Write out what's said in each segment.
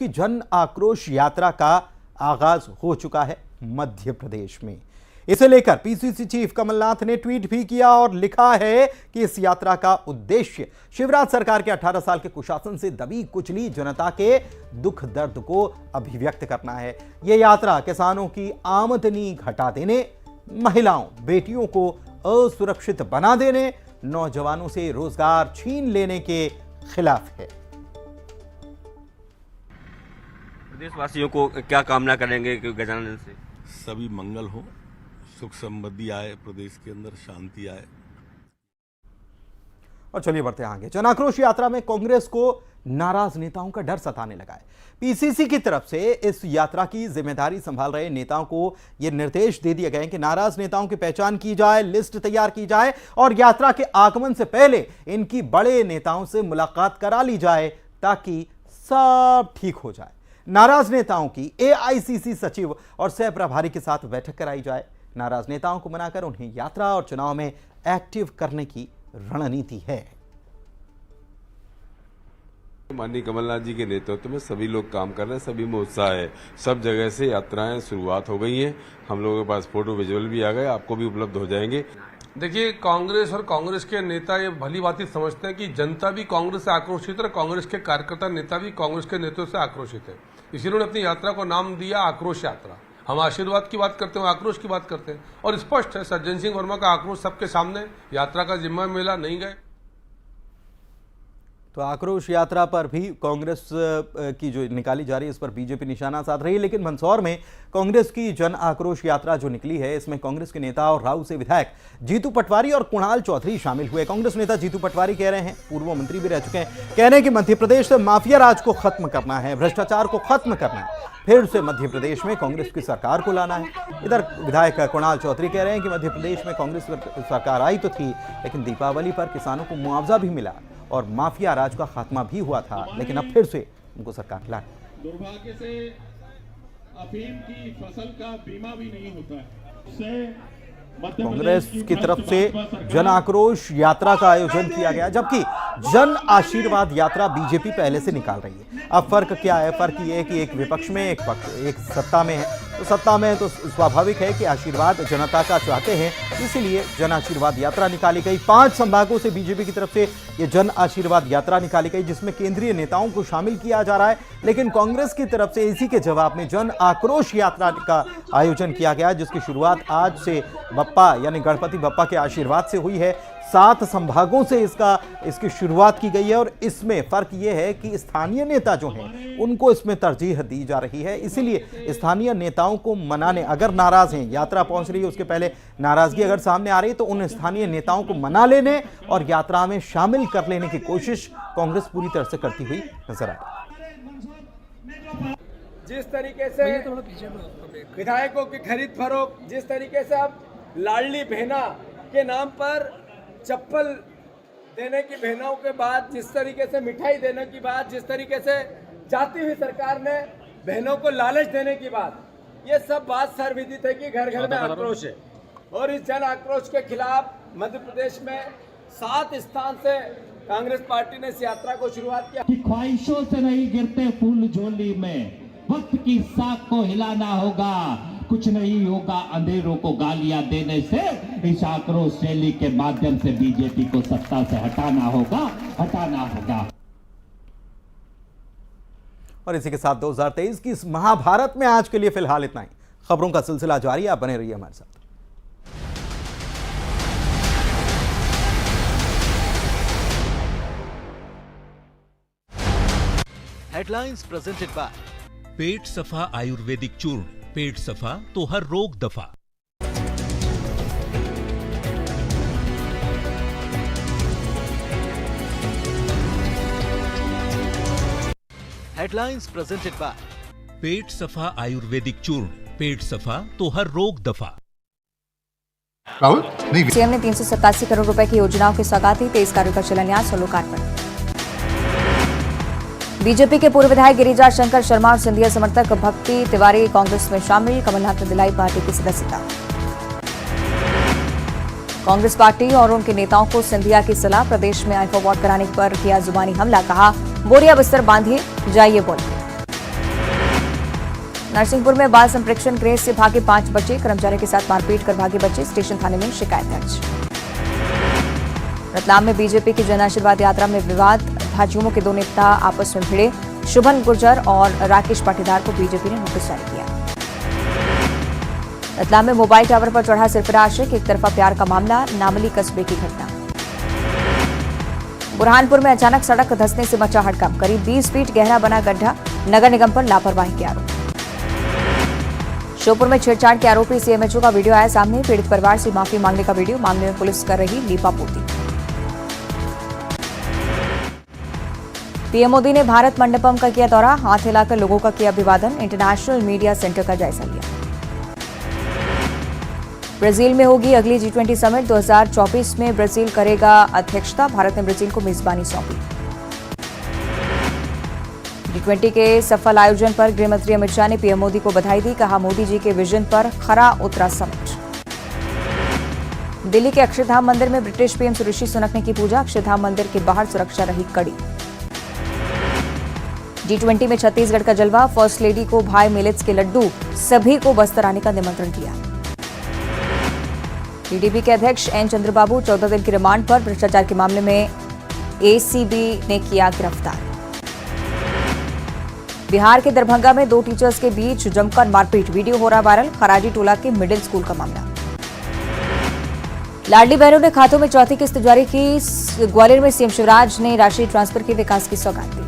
कि जन आक्रोश यात्रा का आगाज हो चुका है मध्य प्रदेश में। इसे लेकर पीसीसी चीफ कमलनाथ ने ट्वीट भी किया और लिखा है कि इस यात्रा का उद्देश्य शिवराज सरकार के 18 साल के कुशासन से दबी कुचली जनता के दुख दर्द को अभिव्यक्त करना है। यह यात्रा किसानों की आमदनी घटा देने, महिलाओं बेटियों को असुरक्षित बना देने, नौजवानों से रोजगार छीन लेने के खिलाफ है। प्रदेशवासियों को क्या कामना करेंगे गजानन से? सभी मंगल हो, सुख समृद्धि आए, प्रदेश के अंदर शांति आए। और चलिए बढ़ते हैं आगे। जन आक्रोश यात्रा में कांग्रेस को नाराज नेताओं का डर सताने लगा है। पीसीसी की तरफ से इस यात्रा की जिम्मेदारी संभाल रहे नेताओं को यह निर्देश दे दिए गए हैं कि नाराज नेताओं की पहचान की जाए, लिस्ट तैयार की जाए और यात्रा के आगमन से पहले इनकी बड़े नेताओं से मुलाकात करा ली जाए ताकि सब ठीक हो जाए। नाराज नेताओं की एआईसीसी सचिव और सह प्रभारी के साथ बैठक कराई जाए। नाराज नेताओं को मनाकर उन्हें यात्रा और चुनाव में एक्टिव करने की रणनीति है। माननीय कमलनाथ जी के नेतृत्व में सभी लोग काम कर रहे हैं, सभी में उत्साह है। सब जगह से यात्राएं शुरुआत हो गई हैं। हम लोगों के पास फोटो विजुअल भी आ गए, आपको भी उपलब्ध हो जाएंगे। देखिए, कांग्रेस और कांग्रेस के नेता ये भली बात समझते हैं कि जनता भी कांग्रेस से आक्रोशित है, कांग्रेस के कार्यकर्ता नेता भी कांग्रेस के नेतृत्व से आक्रोशित है। इसीलिए उन्होंने अपनी यात्रा को नाम दिया आक्रोश यात्रा। हम आशीर्वाद की बात करते हैं, आक्रोश की बात करते हैं और स्पष्ट है सज्जन सिंह वर्मा का आक्रोश सबके सामने। यात्रा का जिम्मा मिला, नहीं गए। तो आक्रोश यात्रा पर भी कांग्रेस की जो निकाली जा रही है इस पर बीजेपी निशाना साध रही है। लेकिन मंदसौर में कांग्रेस की जन आक्रोश यात्रा जो निकली है इसमें कांग्रेस के नेता और राऊ से विधायक जीतू पटवारी और कुणाल चौधरी शामिल हुए। कांग्रेस नेता जीतू पटवारी कह रहे हैं, पूर्व मंत्री भी रह चुके हैं, कह रहे हैं कि मध्य प्रदेश से माफिया राज को खत्म करना है, भ्रष्टाचार को खत्म करना है, फिर से मध्य प्रदेश में कांग्रेस की सरकार को लाना है। इधर विधायक कुणाल चौधरी कह रहे हैं कि मध्य प्रदेश में कांग्रेस सरकार आई तो थी, लेकिन दीपावली पर किसानों को मुआवजा भी मिला और माफिया राज का खात्मा भी हुआ था, लेकिन अब फिर से उनको सरकार ला। दुर्भाग्य से अफीम की फसल का बीमा भी नहीं होता है। कांग्रेस की तरफ से जन आक्रोश यात्रा का आयोजन किया गया, जबकि जन आशीर्वाद यात्रा बीजेपी पहले से निकाल रही है। अब फर्क क्या है? फर्क ये है कि एक विपक्ष में, एक सत्ता में है। तो सत्ता में तो स्वाभाविक है कि आशीर्वाद जनता का चाहते हैं, इसीलिए जन आशीर्वाद यात्रा निकाली गई। 5 संभागों से बीजेपी की तरफ से ये जन आशीर्वाद यात्रा निकाली गई, जिसमें केंद्रीय नेताओं को शामिल किया जा रहा है। लेकिन कांग्रेस की तरफ से इसी के जवाब में जन आक्रोश यात्रा का आयोजन किया गया, जिसकी शुरुआत आज से बप्पा यानी गणपति बप्पा के आशीर्वाद से हुई है। 7 संभागों से इसकी शुरुआत की गई है और इसमें फर्क यह है कि स्थानीय नेता जो हैं उनको इसमें तरजीह दी जा रही है। इसीलिए स्थानीय नेताओं को मनाने, अगर नाराज हैं, यात्रा पहुंच रही है उसके पहले नाराजगी अगर सामने आ रही है तो उन स्थानीय नेताओं को मना लेने और यात्रा में शामिल कर लेने की कोशिश कांग्रेस पूरी तरह से करती हुई नजर आई। जिस तरीके से विधायकों की खरीद फरोख्त, जिस तरीके से अब लाडली बहना के नाम पर चप्पल देने की बहनों के बाद, जिस तरीके से मिठाई देने की बात, जिस तरीके से जाती हुई सरकार ने बहनों को लालच देने की बात, ये सब बात सर्वविदित है कि घर घर में आक्रोश है। और इस जन आक्रोश के खिलाफ मध्य प्रदेश में 7 स्थान से कांग्रेस पार्टी ने इस यात्रा को शुरुआत किया। ख्वाहिशों से नहीं गिरते फूल झोली में, वक्त की साख को हिलाना होगा। कुछ नहीं होगा अंधेरों को गालियां देने से। इस आक्रोश रैली के माध्यम से बीजेपी को सत्ता से हटाना होगा। और इसी के साथ 2023 की इस महाभारत में आज के लिए फिलहाल इतना ही। खबरों का सिलसिला जारी है, आप बने रहिए हमारे साथ। हेडलाइंस प्रेजेंटेड बाय पेट सफा आयुर्वेदिक चूर्ण, पेट सफा तो हर रोग दफा। हेडलाइंस प्रेजेंटेड बाय पेट सफा आयुर्वेदिक चूर्ण, पेट सफा तो हर रोग दफा। राहुल, सीएम ने 387 करोड़ रुपए की योजनाओं की सौगात दी, 23 कार्यों का शिलान्यास और लोकार्पण। बीजेपी के पूर्व विधायक गिरिजा शंकर शर्मा और सिंधिया समर्थक भक्ति तिवारी कांग्रेस में शामिल, कमलनाथ ने दिलाई पार्टी की सदस्यता। कांग्रेस पार्टी और उनके नेताओं को सिंधिया की सलाह, प्रदेश में आईफा वोट कराने पर किया जुबानी हमला, कहा बोरिया बिस्तर बांधिए जाइए बोले। नरसिंहपुर में बाल संप्रेक्षण गृह से भागे 5 बच्चे, कर्मचारी के साथ मारपीट कर भागे बच्चे, स्टेशन थाने में शिकायत दर्ज। रतलाम में बीजेपी की जन आशीर्वाद यात्रा में विवाद, भाजयुमो के 2 नेता आपस में भिड़े, शुभन गुर्जर और राकेश पाटीदार को बीजेपी ने नोटिस जारी किया। रतलाम में मोबाइल टावर पर चढ़ा सिरफिरा आशिक, एक तरफा प्यार का मामला, नामली कस्बे की घटना। बुरहानपुर में अचानक सड़क धंसने से मचा हड़कंप, करीब 20 फीट गहरा बना गड्ढा, नगर निगम पर लापरवाही के आरोप। श्योपुर में छेड़छाड़ के आरोपी सीएमएचओ का वीडियो आया सामने, पीड़ित परिवार से माफी मांगने का वीडियो, मामले में पुलिस कर रही लीपापोती। पीएम मोदी ने भारत मंडपम का किया दौरा, हाथ हिलाकर लोगों का किया अभिवादन, इंटरनेशनल मीडिया सेंटर का जायजा लिया। ब्राजील में होगी अगली G20 समिट, 2024 में ब्राजील करेगा अध्यक्षता, भारत ने ब्राजील को मेजबानी सौंपी। G20 के सफल आयोजन पर गृहमंत्री अमित शाह ने पीएम मोदी को बधाई दी, कहा मोदी जी के विजन पर खरा उतरा समिट। दिल्ली के अक्षरधाम मंदिर में ब्रिटिश पीएम ऋषि सुनक ने की पूजा, अक्षरधाम मंदिर के बाहर सुरक्षा रही कड़ी। G20 में छत्तीसगढ़ का जलवा, फर्स्ट लेडी को भाई मिलेट्स के लड्डू, सभी को बस्तर आने का निमंत्रण दिया। टीडीपी के अध्यक्ष एन चंद्रबाबू 14 दिन की रिमांड पर, भ्रष्टाचार के मामले में एसीबी ने किया गिरफ्तार। बिहार के दरभंगा में 2 टीचर्स के बीच जमकर मारपीट, वीडियो हो रहा वायरल, खराजी टोला के मिडिल स्कूल का मामला। लाडली बहनों ने खातों में चौथी किस्त जारी की, ग्वालियर में सीएम शिवराज ने राशि ट्रांसफर की विकास की सौगात दी।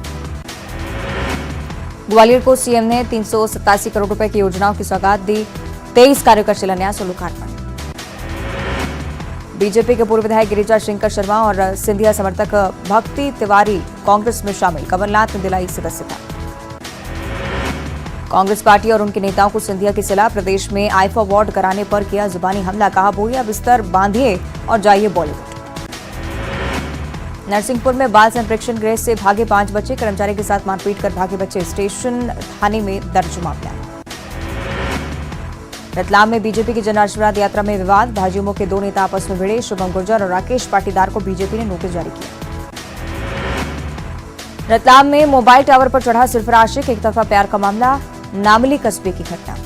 ग्वालियर को सीएम ने 387 करोड़ रुपए की योजनाओं की सौगात दी, 23 कार्यों का शिलान्यास और लोकार्पण। बीजेपी के पूर्व विधायक गिरिजा शंकर शर्मा और सिंधिया समर्थक भक्ति तिवारी कांग्रेस में शामिल, कमलनाथ ने दिलाई सदस्यता। कांग्रेस पार्टी और उनके नेताओं को सिंधिया की सलाह, प्रदेश में आईफा वार्ड कराने पर किया जुबानी हमला, कहा बोरिया बिस्तर बांधिए और जाइए बॉलीवुड। नरसिंहपुर में बाल संप्रेक्षण गृह से भागे 5 बच्चे, कर्मचारी के साथ मारपीट कर भागे बच्चे, स्टेशन थाने में दर्ज मामला। रतलाम में बीजेपी की जन आशीर्वाद यात्रा में विवाद, भाजयुमो के 2 नेता आपस में भिड़े, शुभम गुर्जर और राकेश पाटीदार को बीजेपी ने नोटिस जारी किया। रतलाम में मोबाइल टावर पर चढ़ा सिरफिरा आशिक, एक तरफा प्यार का मामला, नामली कस्बे की घटना।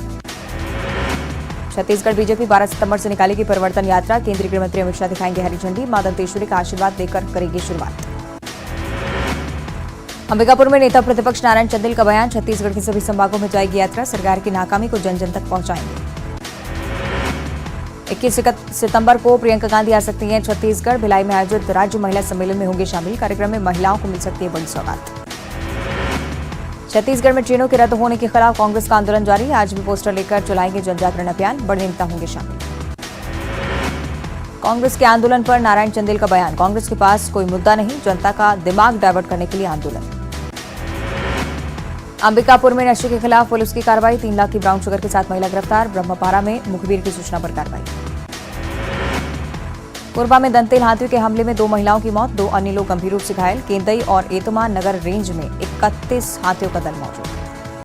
छत्तीसगढ़ बीजेपी 12 सितंबर से निकालेगी परिवर्तन यात्रा, केंद्रीय गृह मंत्री अमित शाह दिखाएंगे हरी झंडी, मां दंतेश्वरी का आशीर्वाद देकर करेगी शुरुआत। अंबिकापुर में नेता प्रतिपक्ष नारायण चंदेल का बयान, छत्तीसगढ़ के सभी संभागों में जाएगी यात्रा, सरकार की नाकामी को जन जन तक पहुंचाएंगे। 21 सितंबर को प्रियंका गांधी आ सकती हैं छत्तीसगढ़, भिलाई में आयोजित राज्य महिला सम्मेलन में होंगे शामिल, कार्यक्रम में महिलाओं को मिल सकती है बड़ी सौगात। छत्तीसगढ़ में ट्रेनों के रद्द होने के खिलाफ कांग्रेस का आंदोलन जारी, आज भी पोस्टर लेकर चलाएंगे जन जागरण अभियान, बड़े नेता होंगे शामिल। कांग्रेस के आंदोलन पर नारायण चंदेल का बयान, कांग्रेस के पास कोई मुद्दा नहीं, जनता का दिमाग डाइवर्ट करने के लिए आंदोलन। अंबिकापुर में नशे के खिलाफ पुलिस की कार्रवाई, 3 लाख की ब्राउन शुगर के साथ महिला गिरफ्तार, ब्रह्मपारा में मुखबिर की सूचना पर कार्रवाई। कोरबा में दंतेल हाथियों के हमले में 2 महिलाओं की मौत, 2 अन्य लोग गंभीर रूप से घायल, केंदई और एतमान नगर रेंज में 31 हाथियों का दल मौजूद।